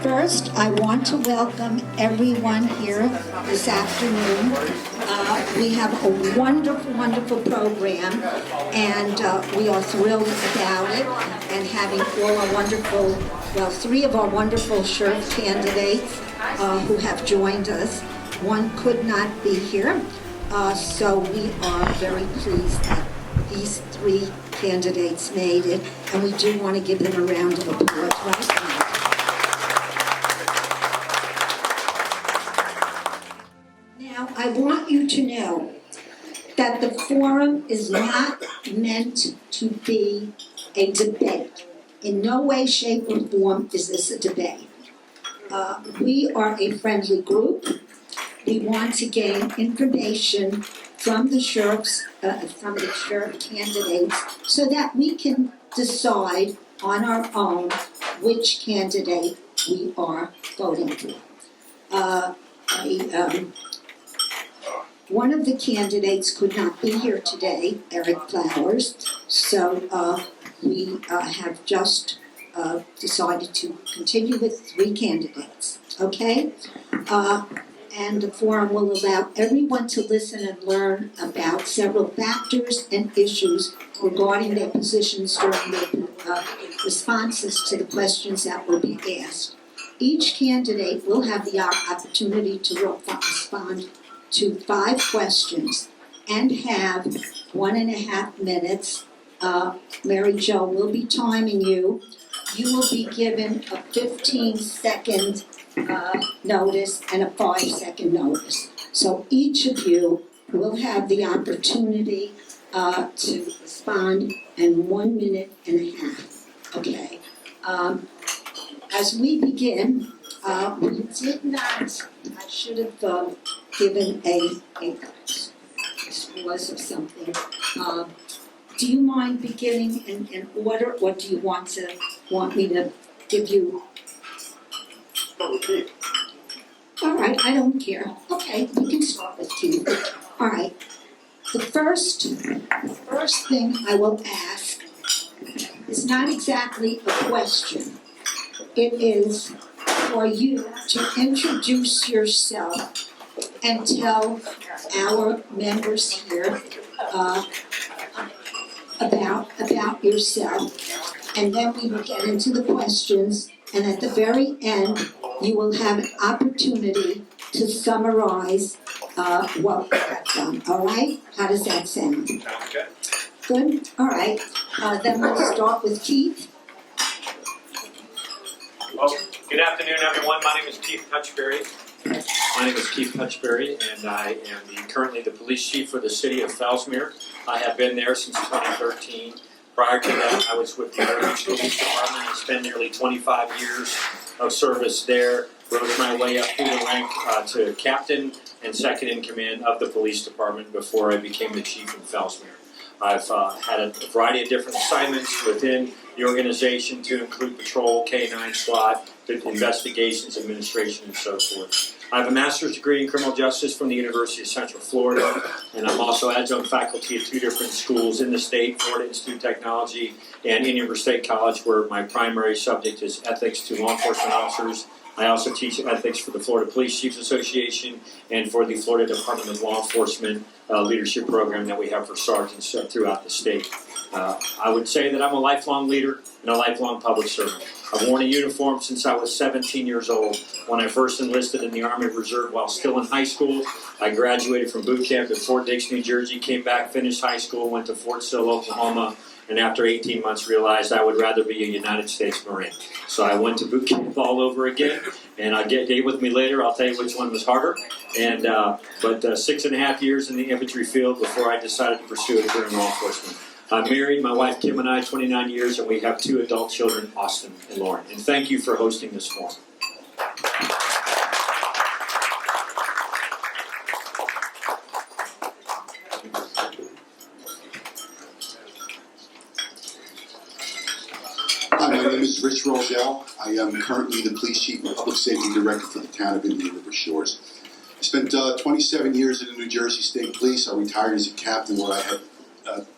First, I want to welcome everyone here this afternoon. We have a wonderful, wonderful program, and we are thrilled about it, and having all our wonderful, well, 3 of our wonderful sheriff candidates who have joined us. One could not be here, so we are very pleased that these 3 candidates made it, and we do want to give them a round of applause right now. Now, I want you to know that the forum is not meant to be a debate. In no way, shape, or form is this a debate. We are a friendly group. We want to gain information from the sheriff candidates so that we can decide on our own which candidate we are voting for. One of the candidates could not be here today, Eric Flowers, so we have just decided to continue with 3 candidates, okay? And the forum will allow everyone to listen and learn about several factors and issues regarding their positions during their responses to the questions that will be asked. Each candidate will have the opportunity to respond to 5 questions and have 1.5 minutes. Mary Jo will be timing you. You will be given a 15-second notice and a 5-second notice. So each of you will have the opportunity to respond in 1.5 minutes. Okay. As we begin, we did not, I should have given a pause of something. Do you mind beginning in order, or do you want me to give you? All right, I don't care. Okay, we can start with Keith. All right. The first thing I will ask is not exactly a question. It is for you to introduce yourself and tell our members here about yourself, and then we will get into the questions, and at the very end you will have an opportunity to summarize what we have done. All right? How does that sound? Good? All right. Then we'll start with Keith. Well, good afternoon, everyone. My name is Keith Touchberry. My name is Keith Touchberry, and I am currently the police chief for the city of Fellsmere. I have been there since 2013. Prior to that, I was with the Vero Beach Police Department and spent nearly 25 years of service there. Rose my way up through the rank to captain and second in command of the police department before I became the chief in Fellsmere. I've had a variety of different assignments within the organization to include patrol, K-9 SWAT, investigations, administration, and so forth. I have a master's degree in criminal justice from the University of Central Florida, and I'm also adjunct faculty at 2 different schools in the state, Florida Institute of Technology and Indian River State College, where my primary subject is ethics to law enforcement officers. I also teach ethics for the Florida Police Chiefs Association and for the Florida Department of Law Enforcement leadership program that we have for sergeants throughout the state. I would say that I'm a lifelong leader and a lifelong public servant. I've worn a uniform since I was 17 years old. When I first enlisted in the Army Reserve while still in high school, I graduated from boot camp at Fort Dix, New Jersey, came back, finished high school, went to Fort Sill, Oklahoma, and after 18 months realized I would rather be a United States Marine. So I went to boot camp all over again, and I'll get with me later. I'll tell you which one was harder. And but 6.5 years in the infantry field before I decided to pursue a career in law enforcement. I'm married, my wife Kim and I, 29 years, and we have 2 adult children, Austin and Lauren. And thank you for hosting this forum. Hi, my name is Rich Rogel. I am currently the Police Chief and Public Safety Director for the town of Indian River Shores. I spent 27 years in the New Jersey State Police. I retired as a captain where I had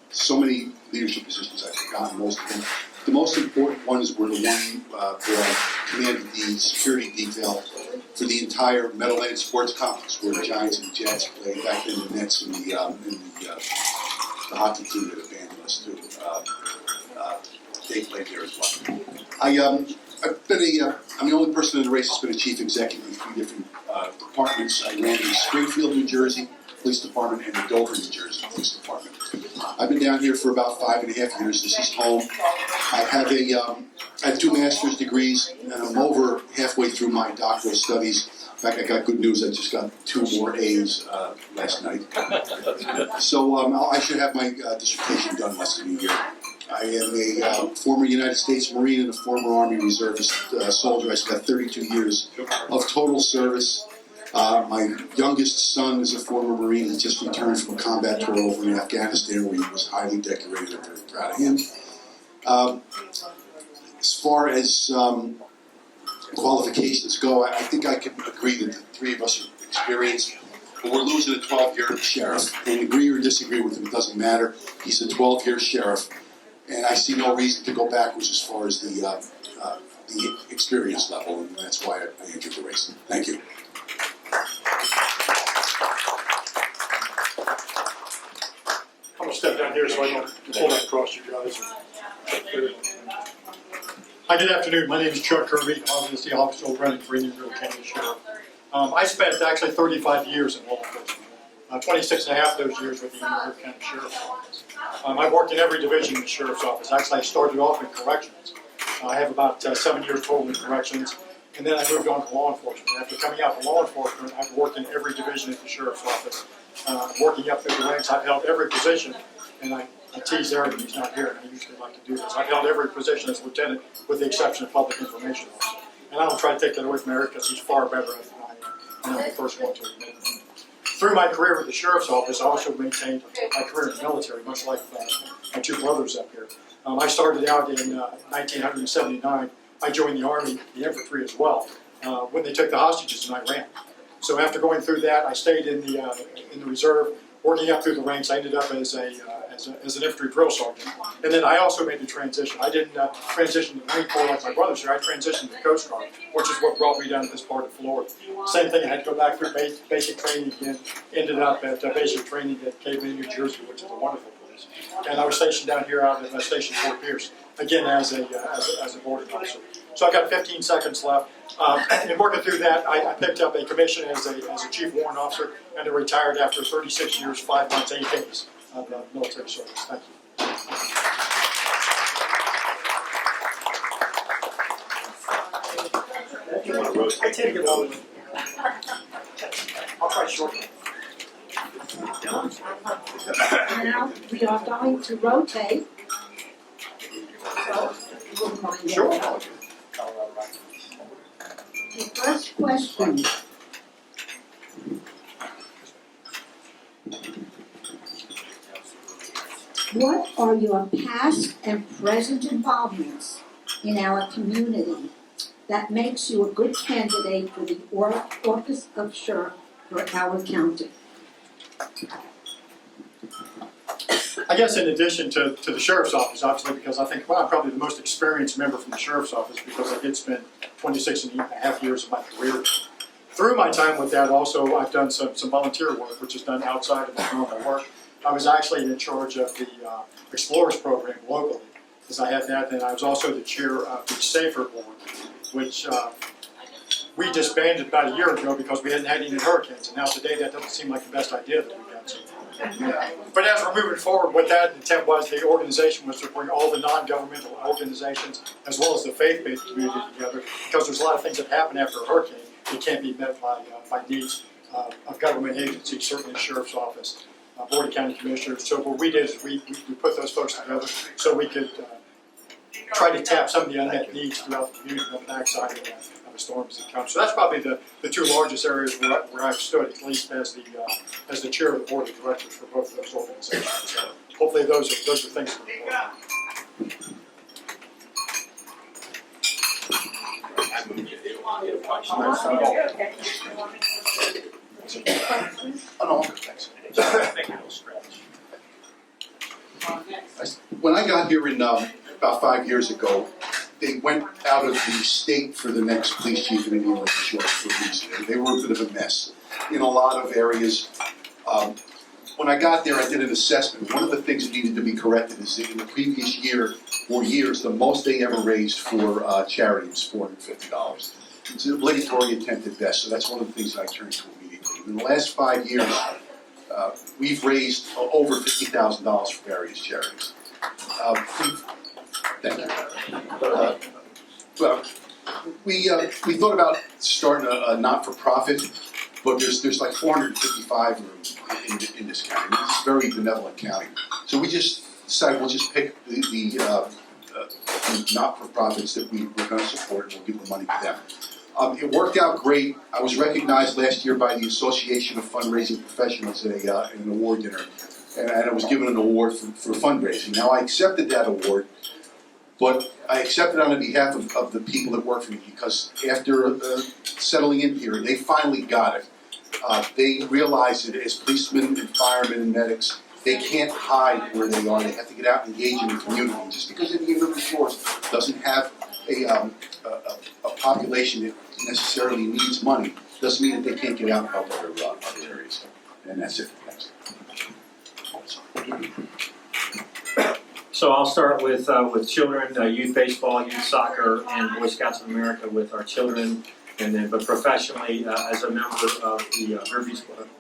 so many leadership positions I've forgotten most of them. The most important ones were the one where I commanded the security detail for the entire Meadowlands Sports Complex where the Giants and the Jets played. Back then the Nets and the hockey team that abandoned us too. They played there as well. I'm the only person in the race that's been a chief executive in 3 different departments. I ran the Springfield, New Jersey Police Department and the Dover, New Jersey Police Department. I've been down here for about 5.5 years. This is home. I have 2 master's degrees, and I'm over halfway through my doctoral studies. In fact, I got good news. I just got 2 more A's last night. So I should have my dissertation done less than a year. I am a former United States Marine and a former Army Reservist soldier. I spent 32 years of total service. My youngest son is a former Marine. He just returned from a combat tour over in Afghanistan where he was highly decorated. I'm very proud of him. As far as qualifications go, I think I can agree that the 3 of us are experienced. But we're losing a 12-year sheriff. And agree or disagree with him, it doesn't matter. He's a 12-year sheriff. And I see no reason to go backwards as far as the experience level, and that's why I entered the race. Thank you. I'm going to step down here so I don't pull that across you guys. Hi, good afternoon. My name is Chuck Kirby. I'm the officer running for Indianville County Sheriff. I spent actually 35 years in law enforcement. 26 and a half of those years with the Indianville County Sheriff's Office. I've worked in every division in the Sheriff's Office. Actually, I started off in corrections. I have about 7 years total in corrections, and then I moved on to law enforcement. After coming out of law enforcement, I've worked in every division in the Sheriff's Office. Working up through the ranks, I've held every position, and I tease Eric when he's not here, and I usually like to do this. I've held every position as lieutenant with the exception of public information officer. And I don't try to take that away from Eric because he's far better at it than I am, and I'm the first one to admit it. Through my career with the Sheriff's Office, I also maintained my career in the military, much like my 2 brothers up here. I started out in 1979. I joined the Army, the infantry as well, when they took the hostages in Iran. So after going through that, I stayed in the reserve, working up through the ranks. I ended up as an infantry drill sergeant. And then I also made the transition. I didn't transition to the Marine Corps like my brothers here. I transitioned to the Coast Guard, which is what brought me down to this part of Florida. Same thing, I had to go back through basic training again. Ended up at basic training at Cape May, New Jersey, which is a wonderful place. And I was stationed down here out at Station Fort Pierce, again as a boarding officer. So I've got 15 seconds left. And working through that, I picked up a commission as a chief warrant officer, and I retired after 36 years, 5 months, 8 days of military service. Thank you. I tend to get long. I'll try shortly. Now, we are going to rotate. So, we'll find Sure. out. The first question. What are your past and present involvements in our community that makes you a good candidate for the office of sheriff for our county? I guess in addition to the Sheriff's Office, obviously, because I think I'm probably the most experienced member from the Sheriff's Office because I did spend 26 and a half years of my career. Through my time with that, also, I've done some volunteer work, which is done outside of my normal work. I was actually in charge of the Explorers program locally, because I had that, and I was also the chair of the Safer Board, which we disbanded about a year ago because we hadn't had any hurricanes, and now today that doesn't seem like the best idea that we've got. So. But as we're moving forward, what that intent was, the organization was to bring all the non-governmental organizations as well as the faith-based community together, because there's a lot of things that happen after a hurricane that can't be met by needs of government agencies, certainly the Sheriff's Office, Board of County Commissioners. So what we did is we put those folks together so we could try to tap some of the unmet needs throughout the community on the backside of a storm as it comes. So that's probably the 2 largest areas where I've stood, at least as the chair of the board of directors for both of those organizations. So hopefully those are things that are important. no, thanks. Thank you. When I got here in about 5 years ago, they went out of the state for the next police chief in Indian Lake Shore for a reason. They were a bit of a mess in a lot of areas. When I got there, I did an assessment. One of the things that needed to be corrected is that in the previous year or years, the most they ever raised for charity was $450. It's an obligatory attempt at best, so that's one of the things that I turned to immediately. In the last 5 years, we've raised over $50,000 for various charities. Thank you. Well, we thought about starting a not-for-profit, but there's like 455 of them in this county. It's a very benevolent county. So we just decided we'll just pick the not-for-profits that we're going to support, and we'll give the money to them. It worked out great. I was recognized last year by the Association of Fundraising Professionals at an award dinner, and I was given an award for fundraising. Now, I accepted that award, but I accepted on behalf of the people that work for me, because after settling in here, they finally got it. They realized that as policemen and firemen and medics, they can't hide where they are. They have to get out and engage in the community. Just because Indian River Shores doesn't have a population that necessarily needs money doesn't mean that they can't get out and help other areas. And that's it. Thanks. So I'll start with children, youth baseball, youth soccer, and Boy Scouts of America with our children, and then but professionally as a member of the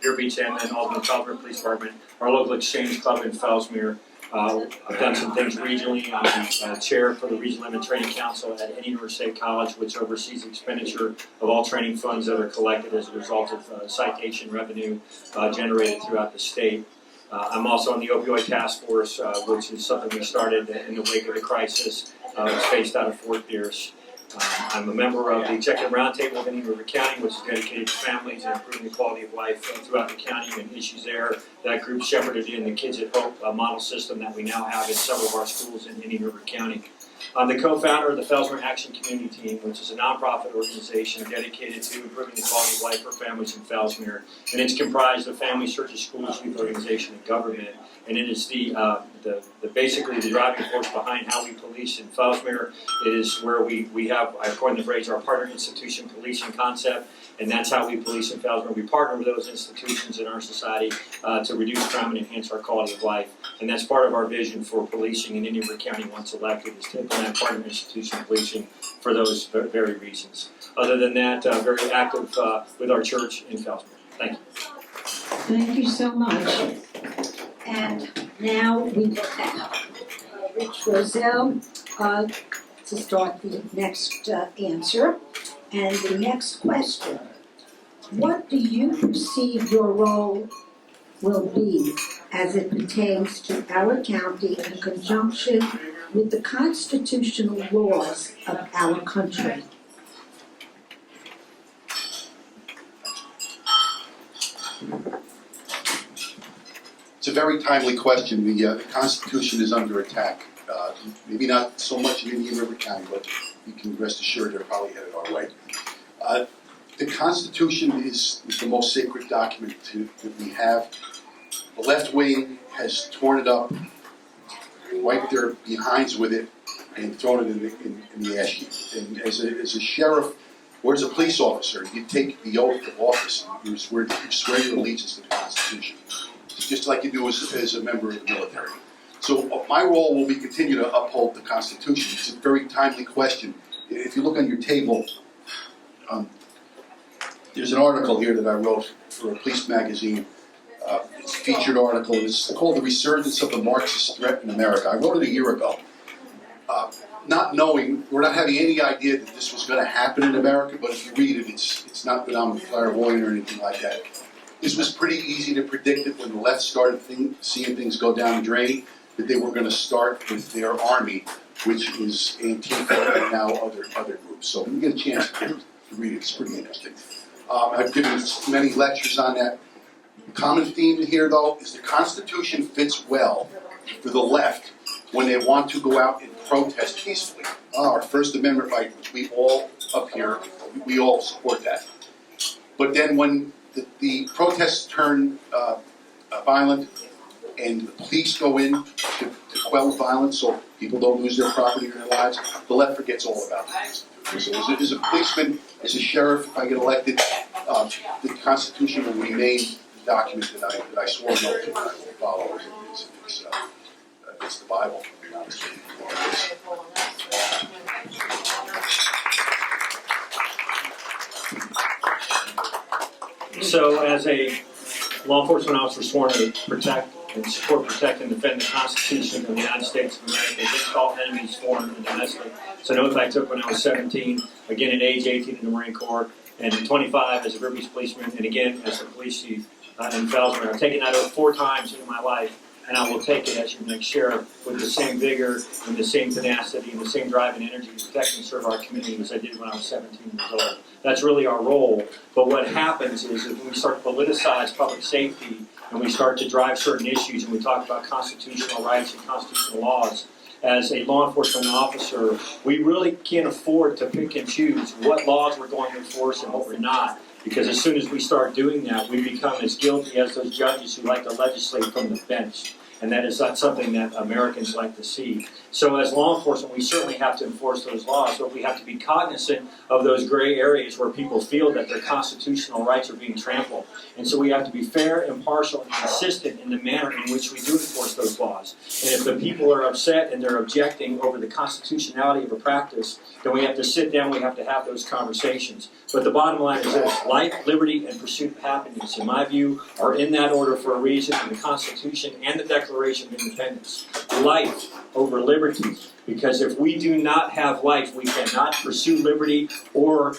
Vero Beach and then Albany Fellsmere Police Department, our local exchange club in Fellsmere. I've done some things regionally. I'm the chair for the Regional Limit Training Council at Indian River State College, which oversees the expenditure of all training funds that are collected as a result of citation revenue generated throughout the state. I'm also on the opioid task force, which is something we started in the wake of the crisis. It's based out of Fort Pierce. I'm a member of the Executive Roundtable of Indian River County, which is dedicated to families and improving the quality of life throughout the county and issues there. That group shepherded in the Kids at Hope model system that we now have in several of our schools in Indian River County. I'm the co-founder of the Fellsmere Action Community Team, which is a nonprofit organization dedicated to improving the quality of life for families in Fellsmere. And it's comprised of families, churches, schools, youth organization, and government. And it is basically the driving force behind how we police in Fellsmere. It is where we have, I coined the phrase, our partner institution policing concept, and that's how we police in Fellsmere. We partner with those institutions in our society to reduce crime and enhance our quality of life. And that's part of our vision for policing in Indian River County once elected, is to implement partner institution policing for those very reasons. Other than that, very active with our church in Fellsmere. Thank you. Thank you so much. And now we have Rich Rosell to start the next answer. And the next question: what do you perceive your role will be as it pertains to our county in conjunction with the constitutional laws of our country? It's a very timely question. The Constitution is under attack. Maybe not so much in Indian River County, but you can rest assured they're probably headed our way. The Constitution is the most sacred document that we have. The left wing has torn it up, wiped their behinds with it, and thrown it in the ash heap. And as a sheriff or as a police officer, you take the oath of office. You swear your allegiance to the Constitution, just like you do as a member of the military. So my role will be continue to uphold the Constitution. It's a very timely question. If you look on your table, there's an article here that I wrote for a police magazine. It's a featured article. It's called "The Resurgence of the Marxist Threat in America." I wrote it a year ago. Not knowing, we're not having any idea that this was going to happen in America, but if you read it, it's not that I'm a clairvoyant or anything like that. This was pretty easy to predict it when the left started seeing things go down the drain, that they were going to start with their army, which is Antifa and now other groups. So when you get a chance to read it, it's pretty interesting. I've given many lectures on that. The common theme here, though, is the Constitution fits well for the left when they want to go out and protest peacefully. Our First Amendment right, which we all up here, we all support that. But then when the protests turn violent, and the police go in to quell violence so people don't lose their property or their lives. The left forgets all about that. So as a policeman, as a sheriff, if I get elected, the Constitution will remain the document that I swore no to follow. It's the Bible, to be honest with you. So as a law enforcement officer sworn to protect and support, protect, and defend the Constitution of the United States of America against all enemies, foreign and domestic. It's an oath I took when I was 17, again at age 18 in the Marine Corps, and 25 as a Vero Beach policeman, and again as a police chief in Fellsmere. I've taken that oath 4 times in my life, and I will take it as your next sheriff with the same vigor and the same tenacity and the same drive and energy to protect and serve our community as I did when I was 17 years old. That's really our role. But what happens is that when we start to politicize public safety and we start to drive certain issues and we talk about constitutional rights and constitutional laws, as a law enforcement officer, we really can't afford to pick and choose what laws we're going to enforce and what we're not. Because as soon as we start doing that, we become as guilty as those judges who like to legislate from the bench. And that is not something that Americans like to see. So as law enforcement, we certainly have to enforce those laws, but we have to be cognizant of those gray areas where people feel that their constitutional rights are being trampled. And so we have to be fair, impartial, and consistent in the manner in which we do enforce those laws. And if the people are upset and they're objecting over the constitutionality of a practice, then we have to sit down, we have to have those conversations. But the bottom line is this: life, liberty, and pursuit of happiness, in my view, are in that order for a reason in the Constitution and the Declaration of Independence. Life over liberty, because if we do not have life, we cannot pursue liberty or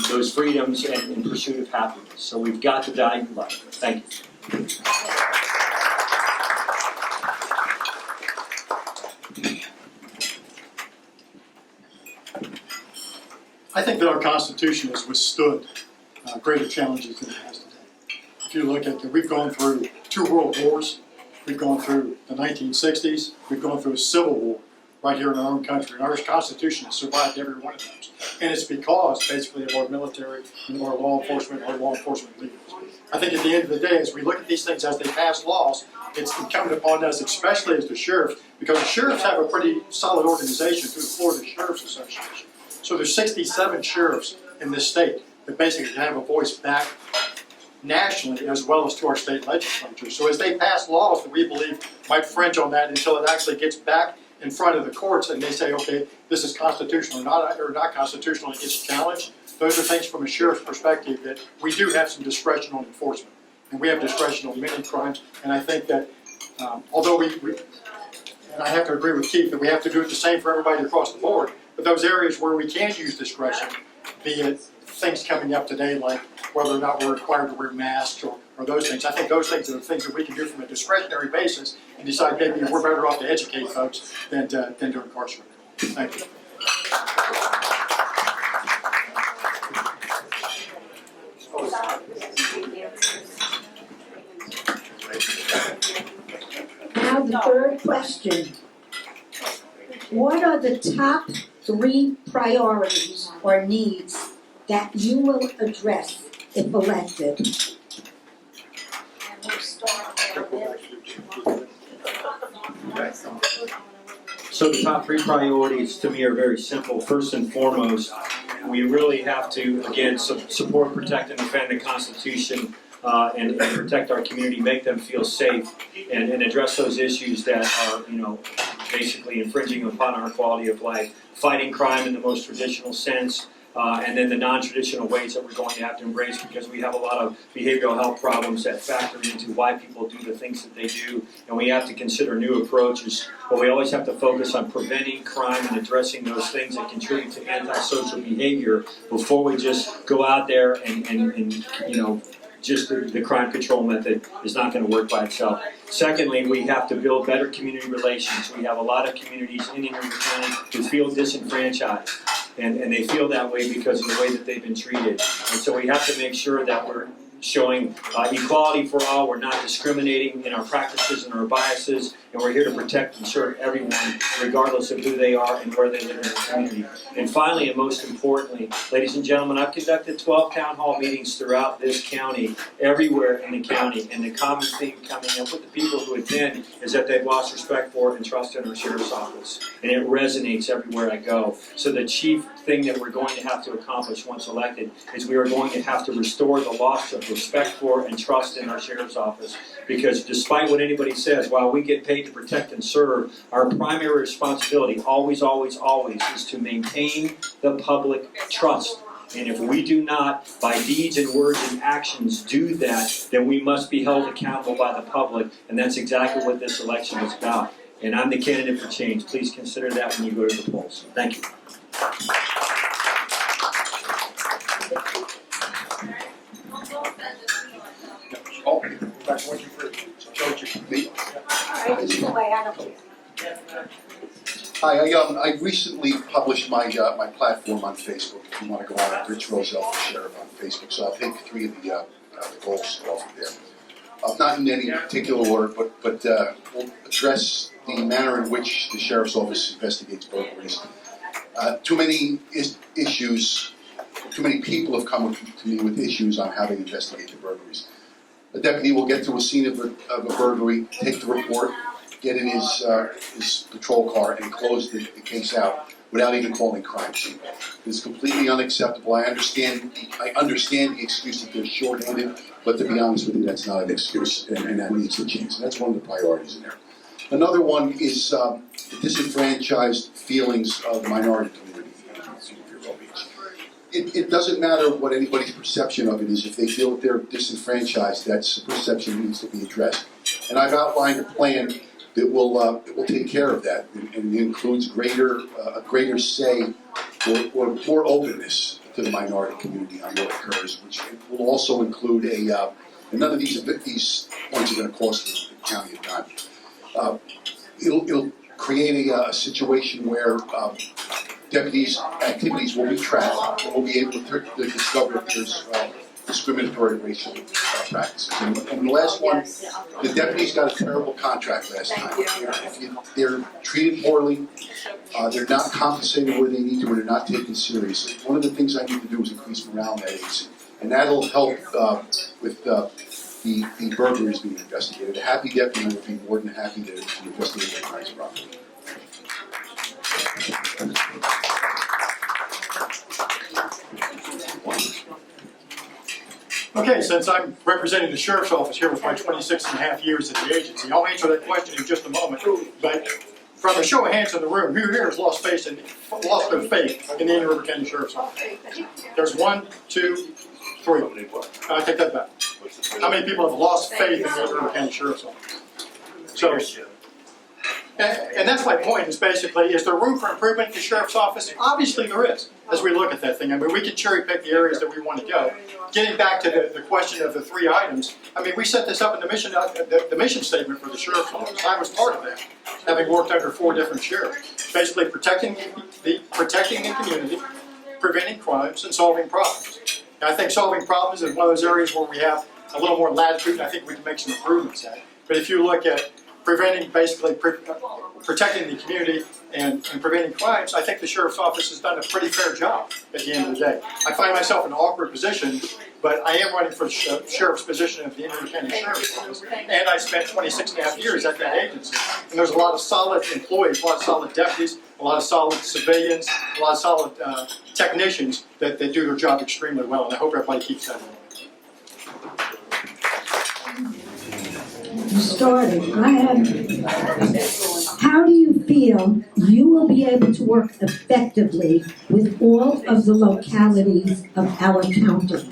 those freedoms and in pursuit of happiness. So we've got to value life. Thank you. I think that our Constitution has withstood greater challenges than it has today. If you look at we've gone through 2 world wars, we've gone through the 1960s, we've gone through a civil war right here in our own country, and our Constitution has survived every one of those. And it's because, basically, of our military and our law enforcement leaders. I think at the end of the day, as we look at these things as they pass laws, it's incumbent upon us, especially as the sheriffs, because the sheriffs have a pretty solid organization through the Florida Sheriff's Association. So there's 67 sheriffs in this state that basically have a voice back nationally as well as to our state legislature. So as they pass laws that we believe might fringe on that until it actually gets back in front of the courts and they say, okay, this is constitutional or not constitutional, and it gets challenged, those are things from a sheriff's perspective that we do have some discretion on enforcement. And we have discretion on many crimes, and I think that although and I have to agree with Keith that we have to do it the same for everybody across the board, but those areas where we can use discretion, be it things coming up today like whether or not we're required to wear masks or those things, I think those things are the things that we can do from a discretionary basis and decide maybe we're better off to educate folks than to incarcerate. Thank you. Now the third question. What are the top 3 priorities or needs that you will address if elected? So the top 3 priorities to me are very simple. First and foremost, we really have to, again, support, protect, and defend the Constitution and protect our community, make them feel safe, and address those issues that are, basically infringing upon our quality of life. Fighting crime in the most traditional sense, and then the non-traditional ways that we're going to have to embrace, because we have a lot of behavioral health problems that factor into why people do the things that they do, and we have to consider new approaches. But we always have to focus on preventing crime and addressing those things that contribute to antisocial behavior before we just go out there and just the crime control method is not going to work by itself. Secondly, we have to build better community relations. We have a lot of communities in Indian River County who feel disenfranchised, and they feel that way because of the way that they've been treated. And so we have to make sure that we're showing equality for all. We're not discriminating in our practices and our biases, and we're here to protect and serve everyone, regardless of who they are and where they live in the community. And finally, and most importantly, ladies and gentlemen, I've conducted 12 town hall meetings throughout this county, everywhere in the county, and the common theme coming up with the people who attend is that they've lost respect for and trust in our sheriff's office, and it resonates everywhere I go. So the chief thing that we're going to have to accomplish once elected is we are going to have to restore the loss of respect for and trust in our sheriff's office, because despite what anybody says, while we get paid to protect and serve, our primary responsibility always, always, always is to maintain the public trust. And if we do not, by deeds and words and actions, do that, then we must be held accountable by the public, and that's exactly what this election is about. And I'm the candidate for change. Please consider that when you go to the polls. Thank you. Hi, I recently published my platform on Facebook. If you want to go on it, Rich Rossell for Sheriff on Facebook. So I'll take 3 of the goals off of there. Not in any particular order, but we'll address the manner in which the Sheriff's Office investigates burglaries. Too many issues, too many people have come to me with issues on how they investigate the burglaries. A deputy will get to a scene of a burglary, take the report, get in his patrol car and close the case out without even calling crime scene. It's completely unacceptable. I understand the excuse that they're short-handed, but to be honest with you, that's not an excuse, and that needs to change. And that's one of the priorities in there. Another one is the disenfranchised feelings of the minority community in Vero Beach. It doesn't matter what anybody's perception of it is. If they feel that they're disenfranchised, that's a perception that needs to be addressed. And I've outlined a plan that will take care of that, and it includes a greater say or more openness to the minority community on what occurs, which will also include and none of these points are going to cost the county a dime. It'll create a situation where deputies' activities will be tracked, and we'll be able to discover if there's discriminatory racial practices. And the last one, the deputies got a terrible contract last time. They're treated poorly, they're not compensated where they need to, or they're not taken seriously. One of the things I need to do is increase morale in that agency, and that'll help with the burglaries being investigated. A happy deputy would be more than happy to investigate the crimes properly. Okay, since I'm representing the Sheriff's Office here with my 26.5 years at the agency, I'll answer that question in just a moment. But from a show of hands in the room, who here has lost their faith in the Indian River County Sheriff's Office? There's 1, 2, 3. I take that back. How many people have lost faith in the Indian River County Sheriff's Office? So, and that's my point, is basically, is there room for improvement in the Sheriff's Office? Obviously there is, as we look at that thing. I mean, we can cherry pick the areas that we want to go. Getting back to the question of the 3 items, I mean, we set this up in the mission statement for the Sheriff's Office. I was part of that, having worked under 4 different sheriffs. Basically protecting the community, preventing crimes, and solving problems. And I think solving problems is one of those areas where we have a little more latitude, and I think we can make some improvements at it. But if you look at protecting the community and preventing crimes, I think the Sheriff's Office has done a pretty fair job at the end of the day. I find myself in an awkward position, but I am running for the Sheriff's position of the Indian River County Sheriff's Office, and I spent 26.5 years at that agency. And there's a lot of solid employees, a lot of solid deputies, a lot of solid civilians, a lot of solid technicians that do their job extremely well, and I hope everybody keeps that in mind. Starting. How do you feel you will be able to work effectively with all of the localities of our county?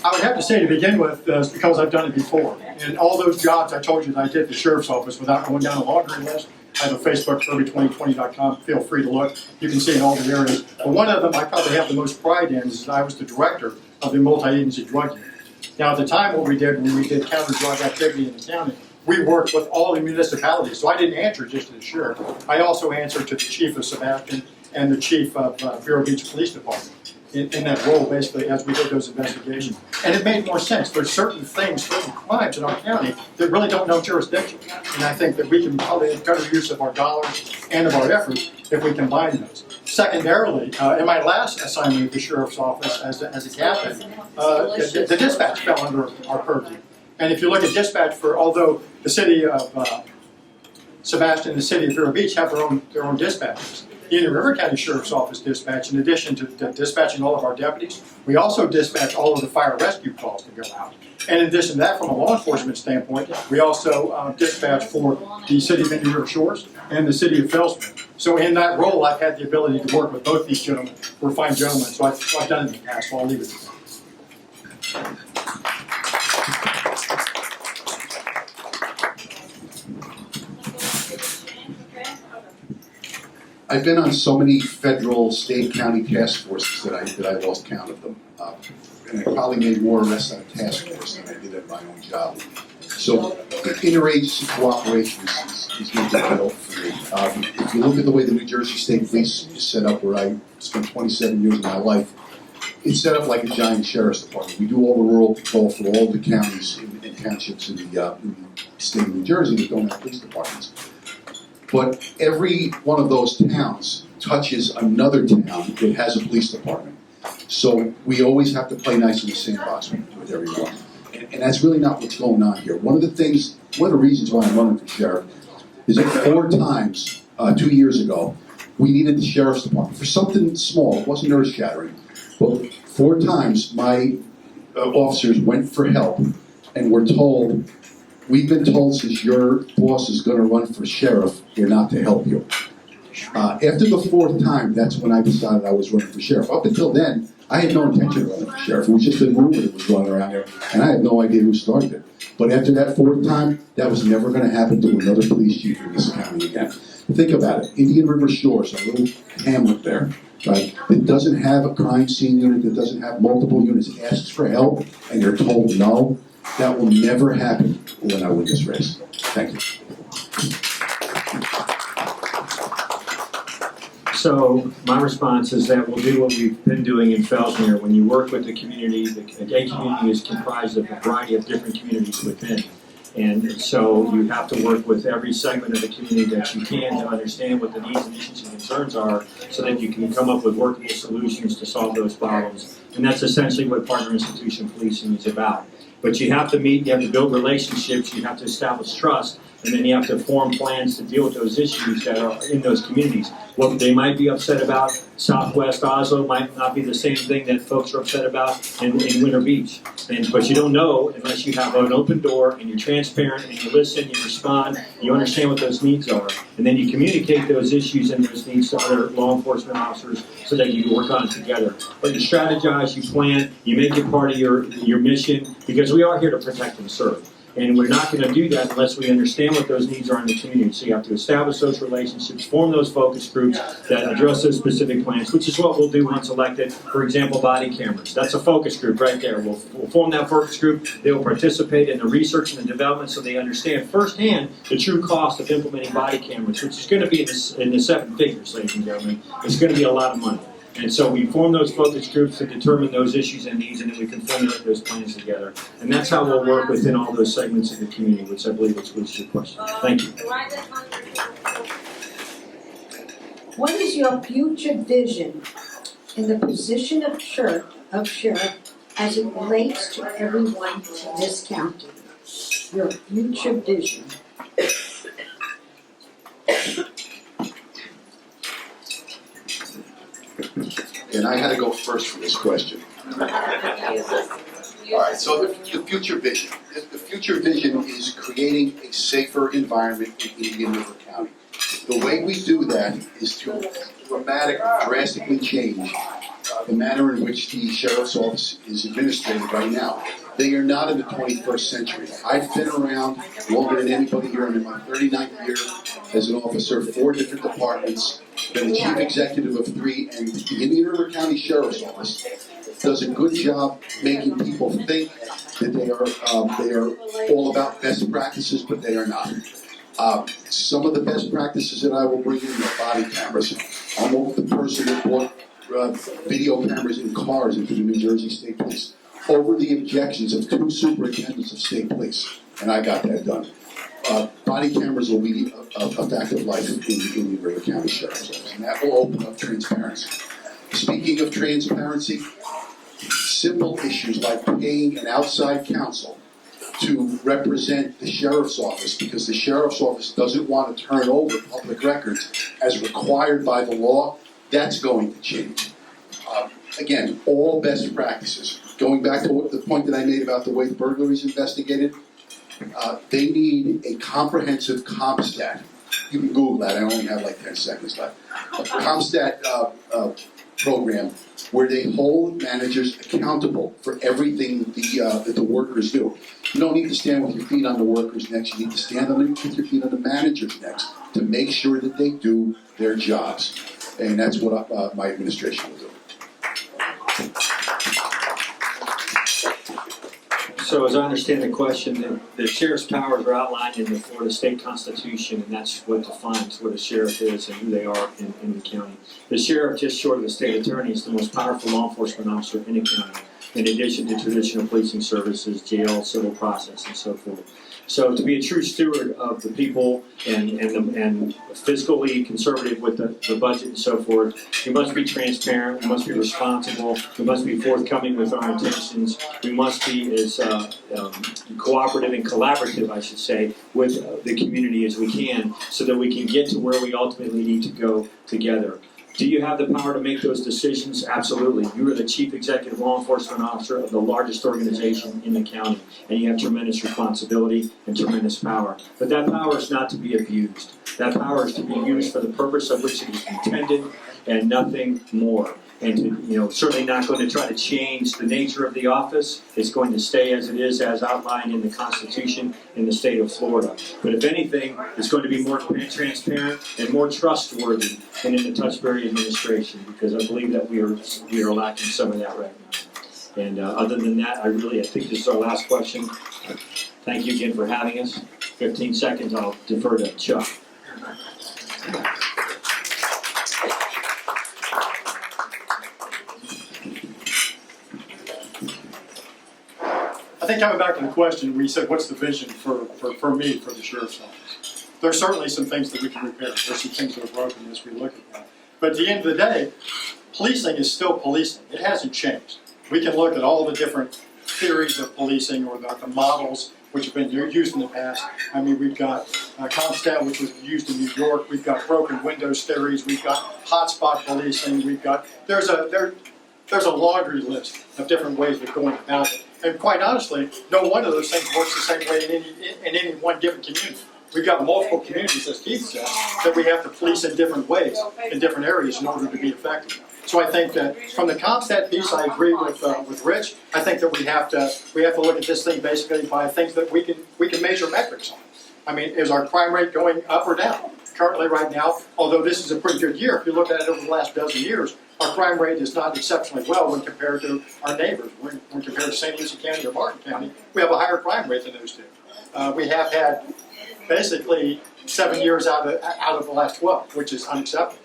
I would have to say to begin with, because I've done it before. And all those jobs I told you that I did at the Sheriff's Office without going down a laundry list, I have a Facebook, Kirby2020.com. Feel free to look. You can see in all the areas. But one of them I probably have the most pride in is that I was the director of the multi-agency drug unit. Now, at the time, what we did when we did counter-drug activity in the county, we worked with all the municipalities. So I didn't answer just to the sheriff. I also answered to the chief of Sebastian and the chief of Vero Beach Police Department. in that role, basically, as we did those investigations. And it made more sense. There's certain things, certain crimes in our county that really don't know jurisdiction. And I think that we can probably have better use of our dollars and of our effort if we combine those. Secondarily, in my last assignment at the Sheriff's Office as a captain, the dispatch fell under our purview. And if you look at dispatch although the city of Sebastian and the city of Vero Beach have their own dispatchers, the Indian River County Sheriff's Office dispatch, in addition to dispatching all of our deputies, we also dispatch all of the fire rescue calls that go out. And in addition to that, from a law enforcement standpoint, we also dispatch for the city of Indian River Shores and the city of Fellsmere. So in that role, I've had the ability to work with both these gentlemen, who are fine gentlemen, so I've done it in the past, so I'll leave it to them. I've been on so many federal, state, county task forces that I lost count of them. And I probably made more arrests on a task force than I did at my own job. So interagency cooperation is going to be vital for me. If you look at the way the New Jersey State Police is set up, where I spent 27 years of my life, it's set up like a giant sheriff's department. We do all the rural patrol for all the counties and townships in the state of New Jersey that don't have police departments. But every one of those towns touches another town that has a police department. So we always have to play nice in the sandbox with everyone. And that's really not what's going on here. One of the reasons why I'm running for sheriff is that 4 times, 2 years ago, we needed the sheriff's department for something small. It wasn't earth-shattering. But 4 times my officers went for help and were told, we've been told since your boss is going to run for sheriff, we're not to help you. After the 4th time, that's when I decided I was running for sheriff. Up until then, I had no intention of running for sheriff. It was just a rumor that was running around there, and I had no idea who started it. But after that 4th time, that was never going to happen to another police chief in this county again. Think about it. Indian River Shores, a little hamlet there, right, that doesn't have a crime scene unit, that doesn't have multiple units, asks for help, and you're told no. That will never happen when I win this race. Thank you. So my response is that we'll do what we've been doing in Fellsmere. When you work with the community, the gay community is comprised of a variety of different communities within. And so you have to work with every segment of the community that you can to understand what the needs and issues and concerns are so that you can come up with workable solutions to solve those problems. And that's essentially what partner institution policing is about. But you have to meet, you have to build relationships, you have to establish trust, and then you have to form plans to deal with those issues that are in those communities. What they might be upset about, Southwest Oslo might not be the same thing that folks are upset about in Winter Beach. But you don't know unless you have an open door and you're transparent and you listen, you respond, you understand what those needs are, and then you communicate those issues and those needs to other law enforcement officers so that you can work on it together. But you strategize, you plan, you make it part of your mission, because we are here to protect and serve. And we're not going to do that unless we understand what those needs are in the community. So you have to establish those relationships, form those focus groups that address those specific plans, which is what we'll do once elected. For example, body cameras. That's a focus group right there. We'll form that focus group. They will participate in the research and the development so they understand firsthand the true cost of implementing body cameras, which is going to be in the 7 figures, ladies and gentlemen. It's going to be a lot of money. And so we form those focus groups to determine those issues and needs, and then we can formulate those plans together. And that's how we'll work within all those segments of the community, which I believe was your question. Thank you. What is your future vision in the position of sheriff as it relates to everyone in this county? Your future vision. And I had to go first for this question. All right, so the future vision. The future vision is creating a safer environment in Indian River County. The way we do that is to drastically change the manner in which the Sheriff's Office is administered right now. They are not in the 21st century. I've been around longer than anybody here. I'm in my 39th year as an officer, 4 different departments, been the chief executive of 3, and the Indian River County Sheriff's Office does a good job making people think that they are all about best practices, but they are not. Some of the best practices that I will bring in are body cameras. I'm the person that bought video cameras in cars into the New Jersey State Police over the objections of 2 superintendents of state police, and I got that done. Body cameras will be a fact of life in the River County Sheriff's Office, and that will open up transparency. Speaking of transparency, simple issues like paying an outside counsel to represent the sheriff's office, because the sheriff's office doesn't want to turn over public records as required by the law, that's going to change. Again, all best practices. Going back to the point that I made about the way burglaries investigated, they need a comprehensive CompStat. You can Google that, I only have like 10 seconds left. A CompStat program where they hold managers accountable for everything that the workers do. You don't need to stand with your feet on the workers' necks, you need to stand with your feet on the managers' necks to make sure that they do their jobs. And that's what my administration will do. So as I understand the question, the sheriff's powers are outlined in the Florida State Constitution, and that's what defines what a sheriff is and who they are in the county. The sheriff, just short of the state attorney, is the most powerful law enforcement officer in the county, in addition to traditional policing services, jail, civil process, and so forth. So to be a true steward of the people and fiscally conservative with the budget and so forth, we must be transparent, we must be responsible, we must be forthcoming with our intentions, we must be as cooperative and collaborative, I should say, with the community as we can, so that we can get to where we ultimately need to go together. Do you have the power to make those decisions? Absolutely. You are the chief executive law enforcement officer of the largest organization in the county, and you have tremendous responsibility and tremendous power. But that power is not to be abused. That power is to be used for the purpose of which it is intended and nothing more. And to, certainly not going to try to change the nature of the office. It's going to stay as it is, as outlined in the Constitution in the state of Florida. But if anything, it's going to be more transparent and more trustworthy than in the Touchberry administration, because I believe that we are lacking some of that right now. And other than that, I think this is our last question. Thank you again for having us. 15 seconds, I'll defer to Chuck. I think coming back to the question, we said, what's the vision for me, for the sheriff's office? There's certainly some things that we can repair. There's some things that are broken as we look at that. But at the end of the day, policing is still policing. It hasn't changed. We can look at all the different theories of policing or the models which have been used in the past. I mean, we've got CompStat, which was used in New York. We've got broken windows theories. We've got hotspot policing. We've got, there's a laundry list of different ways of going about it. And quite honestly, no one of those things works the same way in any one given community. We've got multiple communities, as Keith said, that we have to police in different ways, in different areas in order to be effective. So I think that from the CompStat piece, I agree with Rich. I think that we have to look at this thing basically by things that we can measure metrics on. I mean, is our crime rate going up or down? Currently, right now, although this is a pretty good year, if you look at it over the last dozen years, our crime rate is not exceptionally well when compared to our neighbors. When compared to St. Lucie County or Martin County, we have a higher crime rate than those two. We have had basically 7 years out of the last 12, which is unacceptable.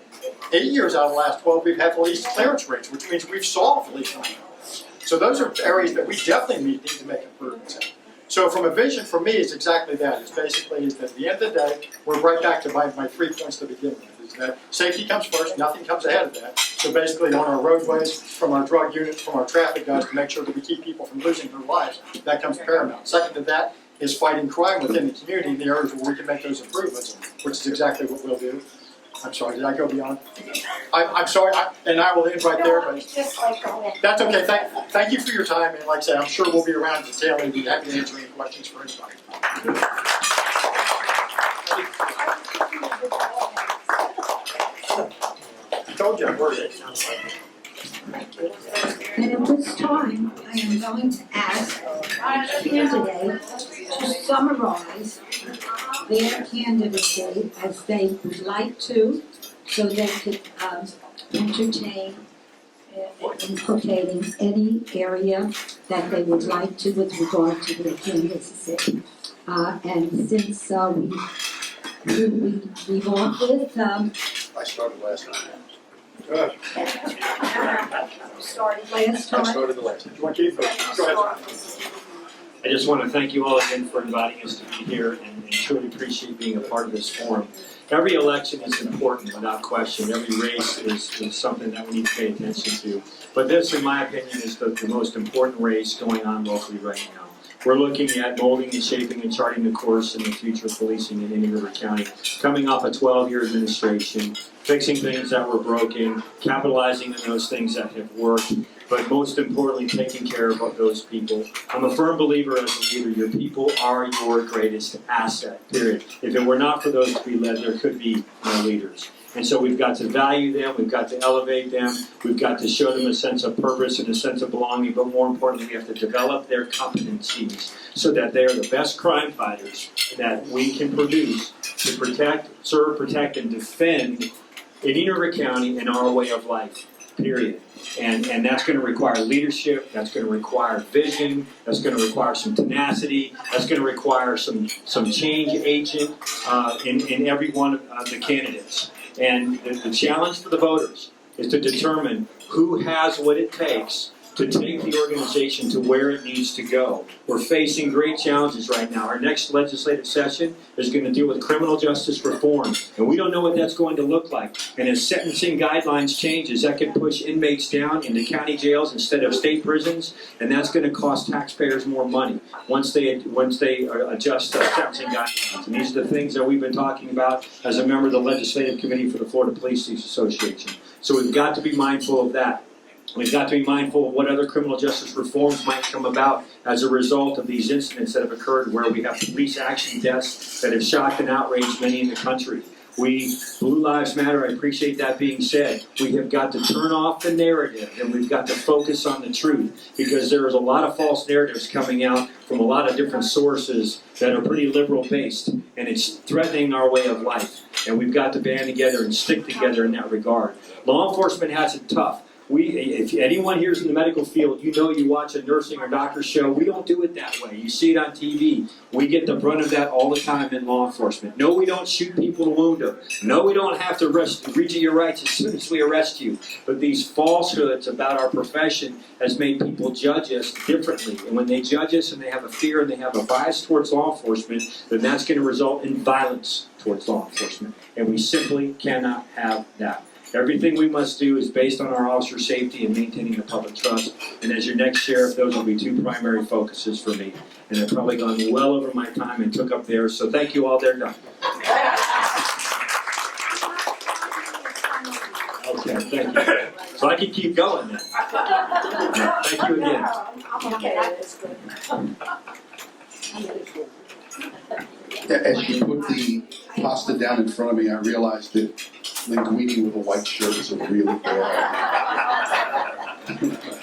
8 years out of the last 12, we've had the least clearance rates, which means we've solved the least crime rates. So those are areas that we definitely need to make improvements in. So from a vision, for me, it's exactly that. It's basically is that at the end of the day, we're right back to my 3 points to begin with. Is that safety comes first, nothing comes ahead of that. So basically on our roadways, from our drug units, from our traffic guys, to make sure that we keep people from losing their lives, that comes paramount. Second to that is fighting crime within the community in the areas where we can make those improvements, which is exactly what we'll do. I'm sorry, did I go beyond? I'm sorry, and I will end right there, but that's okay. Thank you for your time, and like I said, I'm sure we'll be around to tail and be happy to answer any questions for anybody. I told you I worked it. And at this time, I am going to ask the candidate to summarize their candidacy as they would like to, so they could entertain implicating any area that they would like to with regard to their candidacy. And since we leave off with I started last time. Last time. started the last. You want Keith? Go ahead. I just want to thank you all again for inviting us to be here and truly appreciate being a part of this forum. Every election is important, without question. Every race is something that we need to pay attention to. But this, in my opinion, is the most important race going on locally right now. We're looking at molding and shaping and charting the course in the future of policing in Indian River County, coming off a 12-year administration, fixing things that were broken, capitalizing on those things that have worked, but most importantly, taking care of those people. I'm a firm believer as a leader, your people are your greatest asset, period. If it were not for those to be led, there could be no leaders. And so we've got to value them, we've got to elevate them, we've got to show them a sense of purpose and a sense of belonging, but more importantly, we have to develop their competencies so that they are the best crime fighters that we can produce to protect, serve, protect, and defend Indian River County and our way of life, period. And that's going to require leadership, that's going to require vision, that's going to require some tenacity, that's going to require some change agent in every one of the candidates. And the challenge for the voters is to determine who has what it takes to take the organization to where it needs to go. We're facing great challenges right now. Our next legislative session is going to deal with criminal justice reform, and we don't know what that's going to look like. And as sentencing guidelines changes, that could push inmates down into county jails instead of state prisons, and that's going to cost taxpayers more money once they adjust sentencing guidelines. And these are the things that we've been talking about as a member of the Legislative Committee for the Florida Police Association. So we've got to be mindful of that. We've got to be mindful of what other criminal justice reforms might come about as a result of these incidents that have occurred where we have police action deaths that have shocked and outraged many in the country. Blue Lives Matter, I appreciate that being said. We have got to turn off the narrative and we've got to focus on the truth because there is a lot of false narratives coming out from a lot of different sources that are pretty liberal based and it's threatening our way of life. And we've got to band together and stick together in that regard. Law enforcement has it tough. If anyone here is in the medical field, you know you watch a nursing or doctor show, we don't do it that way. You see it on TV. We get the brunt of that all the time in law enforcement. No, we don't shoot people to wound them. No, we don't have to reach at your rights as soon as we arrest you. But these falsehoods about our profession has made people judge us differently. And when they judge us and they have a fear and they have a bias towards law enforcement, then that's going to result in violence towards law enforcement. And we simply cannot have that. Everything we must do is based on our officer safety and maintaining the public trust. And as your next sheriff, those will be two primary focuses for me. And I've probably gone well over my time and took up theirs. So thank you all. They're done. Okay, thank you. So I can keep going then. Thank you again. As you put the pasta down in front of me, I realized that linguine with a white shirt is a really bad.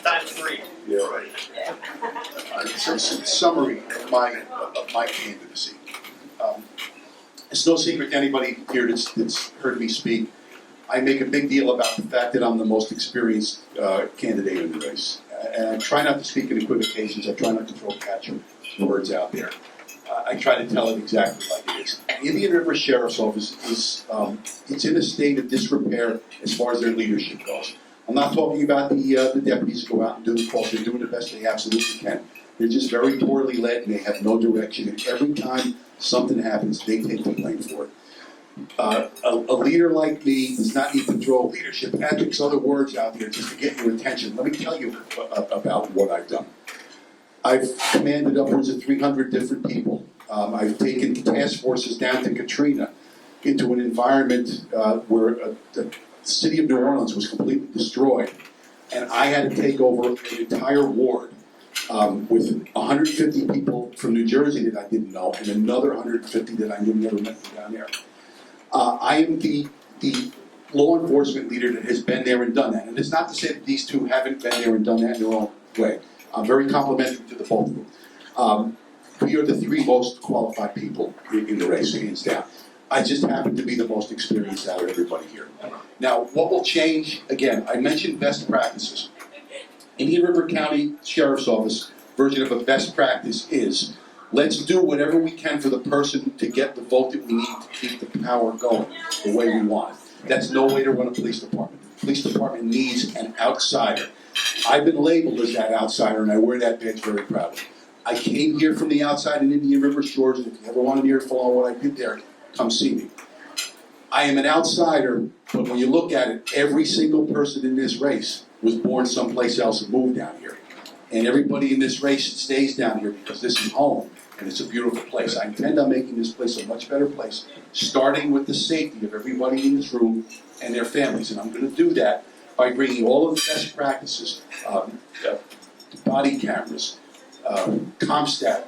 Times 3. Yeah, right. So summary of my candidacy. It's no secret to anybody here that's heard me speak. I make a big deal about the fact that I'm the most experienced candidate in the race. And I try not to speak in equivocations. I try not to throw catchy words out there. I try to tell it exactly like it is. The Indian River Sheriff's Office is it's in a state of disrepair as far as their leadership goes. I'm not talking about the deputies who go out and do the calls. They're doing the best they absolutely can. They're just very poorly led and they have no direction. And every time something happens, they take the blame for it. A leader like me does not need to throw leadership ethics, other words out there just to get your attention. Let me tell you about what I've done. I've commanded upwards of 300 different people. I've taken task forces down to Katrina into an environment where the city of New Orleans was completely destroyed. And I had to take over an entire ward with 150 people from New Jersey that I didn't know and another 150 that I never met down there. I am the law enforcement leader that has been there and done that. And it's not to say that these two haven't been there and done that in their own way. I'm very complimentary to the both of them. We are the three most qualified people in the race, hands down. I just happen to be the most experienced out of everybody here. Now, what will change, again, I mentioned best practices. Indian River County Sheriff's Office version of a best practice is, let's do whatever we can for the person to get the vote that we need to keep the power going the way we want it. That's no way to run a police department. police department needs an outsider. I've been labeled as that outsider, and I wear that badge very proudly. I came here from the outside in Indian River Shores, and if you ever want an earful on what I did there, come see me. I am an outsider, but when you look at it, every single person in this race was born someplace else and moved down here. And everybody in this race stays down here because this is home, and it's a beautiful place. I intend on making this place a much better place, starting with the safety of everybody in this room and their families. And I'm going to do that by bringing all of the best practices, body cameras, CompStat,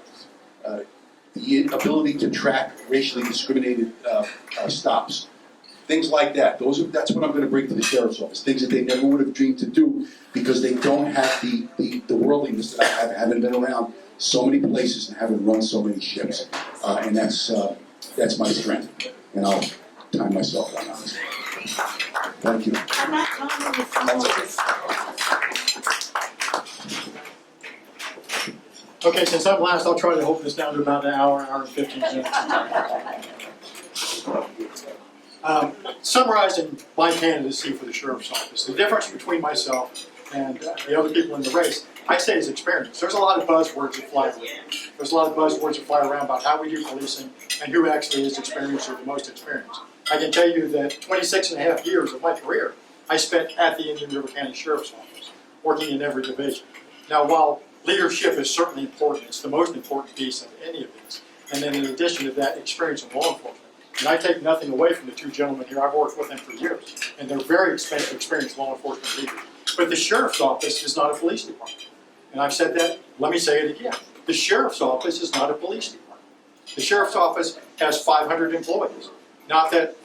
the ability to track racially discriminated stops, things like that. That's what I'm going to bring to the sheriff's office. Things that they never would have dreamed to do because they don't have the worldliness that I have, haven't been around so many places and haven't run so many ships. And that's my strength. And I'll time myself down on this. Thank you. Okay, since I'm last, I'll try to hold this down to about an hour and 15 minutes. Summarizing my candidacy for the sheriff's office, the difference between myself and the other people in the race, I say is experience. There's a lot of buzzwords that fly around. There's a lot of buzzwords that fly around about how we do policing and who actually is experienced or the most experienced. I can tell you that 26 and a half years of my career I spent at the Indian River County Sheriff's Office, working in every division. Now, while leadership is certainly important, it's the most important piece of any of these. And then in addition to that, experience in law enforcement. And I take nothing away from the two gentlemen here. I've worked with them for years, and they're very experienced law enforcement leaders. But the sheriff's office is not a police department. And I've said that, let me say it again. The sheriff's office is not a police department. The sheriff's office has 500 employees. Not that,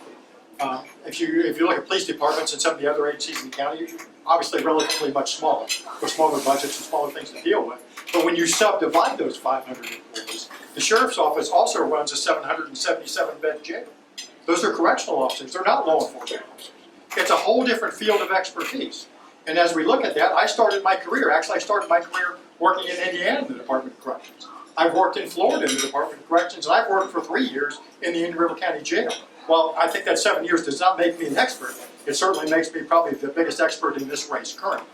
if you look at police departments and some of the other agencies in the county, obviously relatively much smaller, with smaller budgets and smaller things to deal with. But when you subdivide those 500 employees, the sheriff's office also runs a 777-bed jail. Those are correctional officers. They're not law enforcement officers. It's a whole different field of expertise. And as we look at that, I started my career working in Indiana in the Department of Corrections. I've worked in Florida in the Department of Corrections, and I've worked for 3 years in the Indian River County Jail. While I think that 7 years does not make me an expert, it certainly makes me probably the biggest expert in this race currently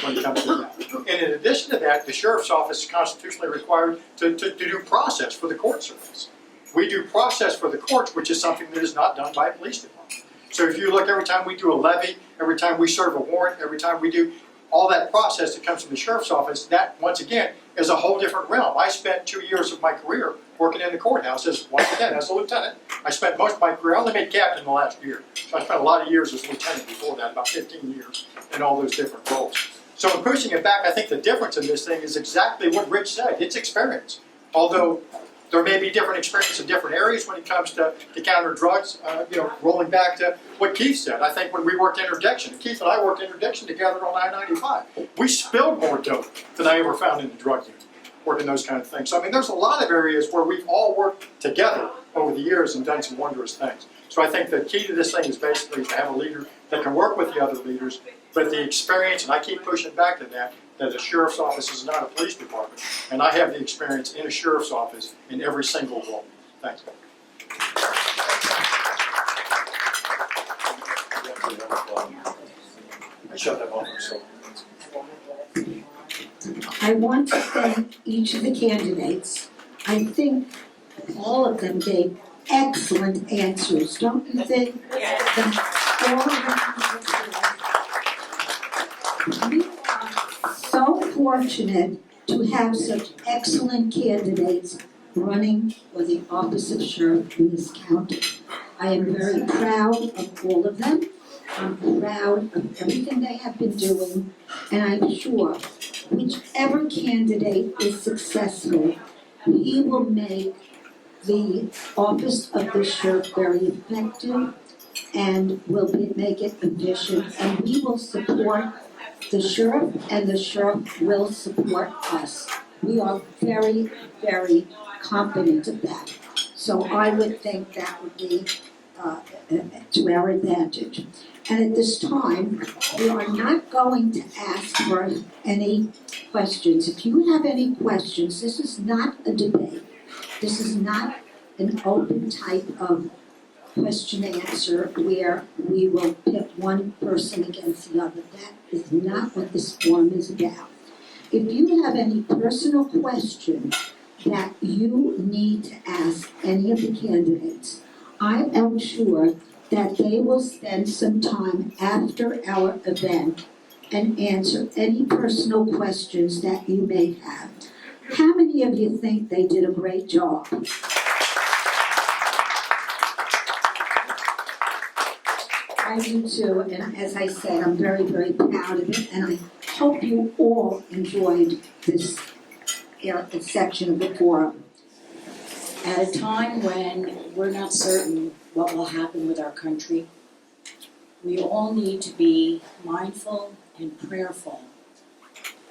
when it comes to that. And in addition to that, the sheriff's office is constitutionally required to do process for the court service. We do process for the courts, which is something that is not done by a police department. So if you look, every time we do a levy, every time we serve a warrant, every time we do all that process that comes from the sheriff's office, that, once again, is a whole different realm. I spent 2 years of my career working in the courthouse as a lieutenant. I spent most of my career, I only made captain the last year. So I spent a lot of years as a lieutenant before that, about 15 years in all those different roles. So in pushing it back, I think the difference in this thing is exactly what Rich said. It's experience. Although there may be different experience in different areas when it comes to counter drugs, rolling back to what Keith said. I think when we worked interdiction, Keith and I worked interdiction together on I-95. We spilled more dope than I ever found in the drug unit, working those kind of things. So I mean, there's a lot of areas where we've all worked together over the years and done some wondrous things. So I think the key to this thing is basically to have a leader that can work with the other leaders, but the experience, and I keep pushing back to that a sheriff's office is not a police department. And I have the experience in a sheriff's office in every single role. Thanks. I shut that off myself. I want to thank each of the candidates. I think all of them gave excellent answers, don't you think? Yes. We are so fortunate to have such excellent candidates running for the office of sheriff in this county. I am very proud of all of them. I'm proud of everything they have been doing, and I'm sure whichever candidate is successful, he will make the office of the sheriff very effective and will make it efficient, and we will support the sheriff, and the sheriff will support us. We are very, very confident of that. So I would think that would be to our advantage. And at this time, we are not going to ask for any questions. If you have any questions, this is not a debate. This is not an open type of question and answer where we will pit one person against the other. That is not what this forum is about. If you have any personal questions that you need to ask any of the candidates, I am sure that they will spend some time after our event and answer any personal questions that you may have. How many of you think they did a great job? I do too, and as I said, I'm very, very proud of it, and I hope you all enjoyed this section of the forum. At a time when we're not certain what will happen with our country, we all need to be mindful and prayerful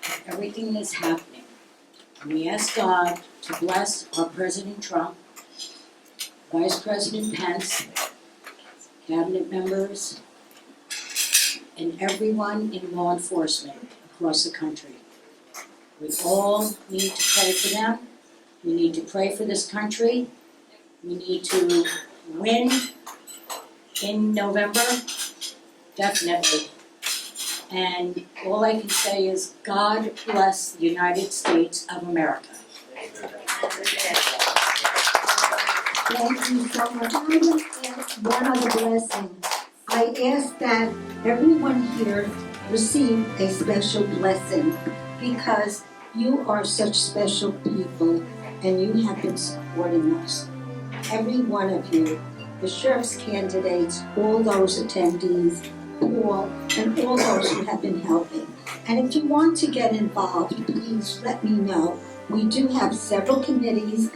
of everything that's happening. And we ask God to bless our President Trump, Vice President Pence, cabinet members, and everyone in law enforcement across the country. We all need to pray for them. We need to pray for this country. We need to win in November, definitely. And all I can say is God bless the United States of America. Thank you so much. I would ask one other blessing. I ask that everyone here receive a special blessing because you are such special people and you have been supporting us. Every one of you, the sheriff's candidates, all those attendees, Paul, and all those who have been helping. And if you want to get involved, please let me know. We do have several committees.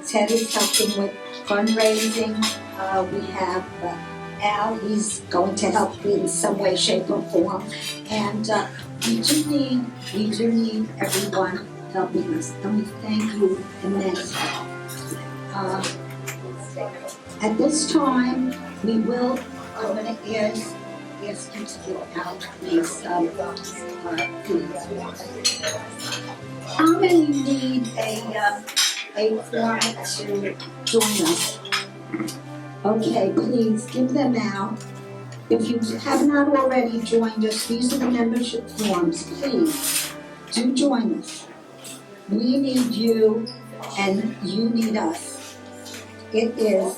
Ted is helping with fundraising. We have Al, he's going to help in some way, shape, or form. And we do need everyone helping us. And we thank you immensely. At this time, we will, I'm going to ask you to give out these How many need a form to join us? Okay, please give them out. If you have not already joined us, these are the membership forms. Please do join us. We need you and you need us. It is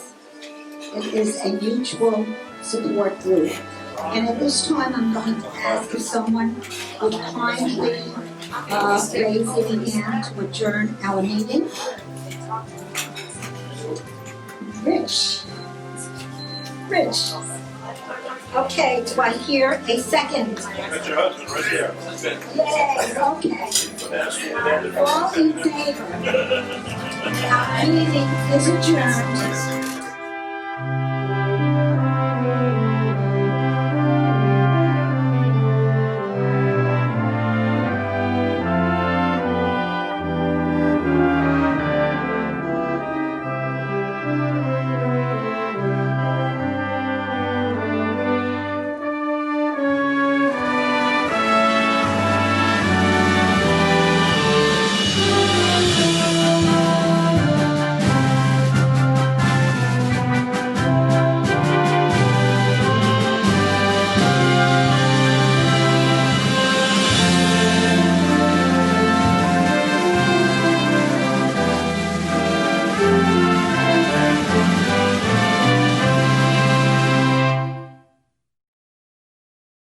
a mutual support group. And at this time, I'm going to ask if someone would kindly raise their hand to adjourn our meeting. Rich. Okay, do I hear a second? That's your husband right there. Yay, okay. All in favor? Our meeting is adjourned.